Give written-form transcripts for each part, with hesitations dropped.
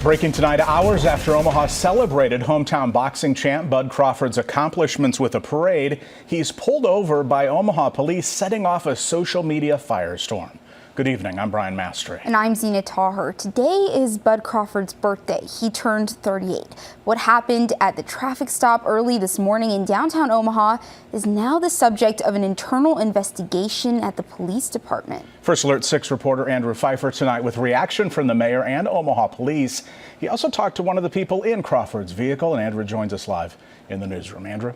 Breaking tonight, hours after Omaha celebrated hometown boxing champ Bud Crawford's accomplishments with a parade, he's pulled over by Omaha police, setting off a social media firestorm. Good evening, I'm Brian Mastery. And I'm Zena Taher. Today is Bud Crawford's birthday. He turned 38. What happened at the traffic stop early this morning in downtown Omaha is now the subject of an internal investigation at the police department. First Alert 6 reporter Andrew Pfeiffer tonight with reaction from the mayor and Omaha police. He also talked to one of the people in Crawford's vehicle, and Andrew joins us live in the newsroom. Andrew?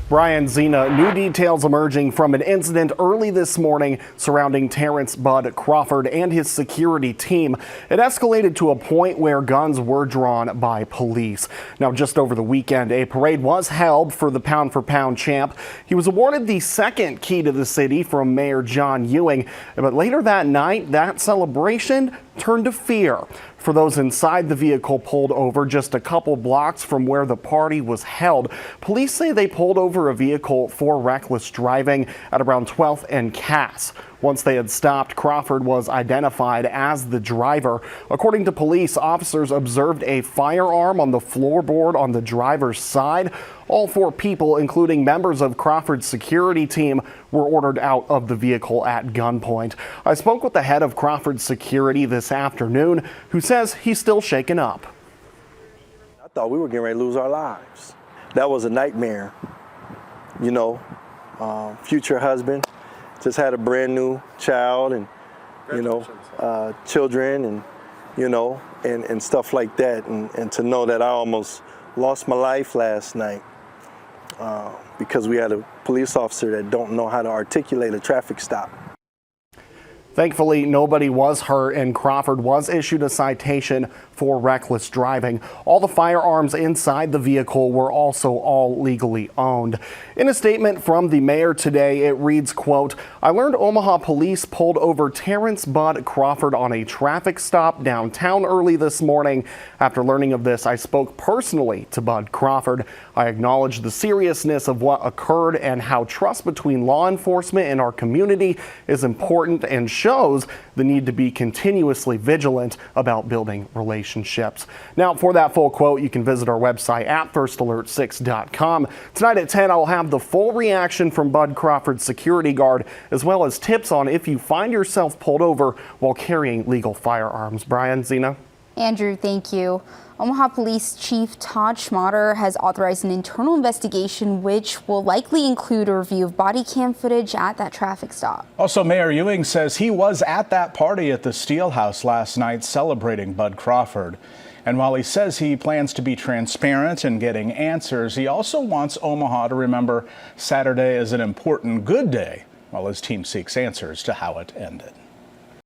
Brian, Zena, new details emerging from an incident early this morning surrounding Terrence Bud Crawford and his security team. It escalated to a point where guns were drawn by police. Now, just over the weekend, a parade was held for the pound-for-pound champ. He was awarded the second key to the city from Mayor John Ewing. But later that night, that celebration turned to fear for those inside the vehicle pulled over just a couple blocks from where the party was held. Police say they pulled over a vehicle for reckless driving at around 12th and Cass. Once they had stopped, Crawford was identified as the driver. According to police, officers observed a firearm on the floorboard on the driver's side. All four people, including members of Crawford's security team, were ordered out of the vehicle at gunpoint. I spoke with the head of Crawford's security this afternoon, who says he's still shaken up. I thought we were getting ready to lose our lives. That was a nightmare. You know, future husband, just had a brand new child and, you know, children and, you know, and stuff like that. And to know that I almost lost my life last night because we had a police officer that don't know how to articulate a traffic stop. Thankfully, nobody was hurt, and Crawford was issued a citation for reckless driving. All the firearms inside the vehicle were also all legally owned. In a statement from the mayor today, it reads, quote, "I learned Omaha police pulled over Terrence Bud Crawford on a traffic stop downtown early this morning. After learning of this, I spoke personally to Bud Crawford. I acknowledge the seriousness of what occurred and how trust between law enforcement and our community is important and shows the need to be continuously vigilant about building relationships." Now, for that full quote, you can visit our website at firstalert6.com. Tonight at 10, I'll have the full reaction from Bud Crawford's security guard, as well as tips on if you find yourself pulled over while carrying legal firearms. Brian, Zena? Andrew, thank you. Omaha Police Chief Todd Schmaderer has authorized an internal investigation which will likely include a review of body cam footage at that traffic stop. Also, Mayor Ewing says he was at that party at the Steelhouse last night celebrating Bud Crawford. And while he says he plans to be transparent in getting answers, he also wants Omaha to remember Saturday as an important good day while his team seeks answers to how it ended.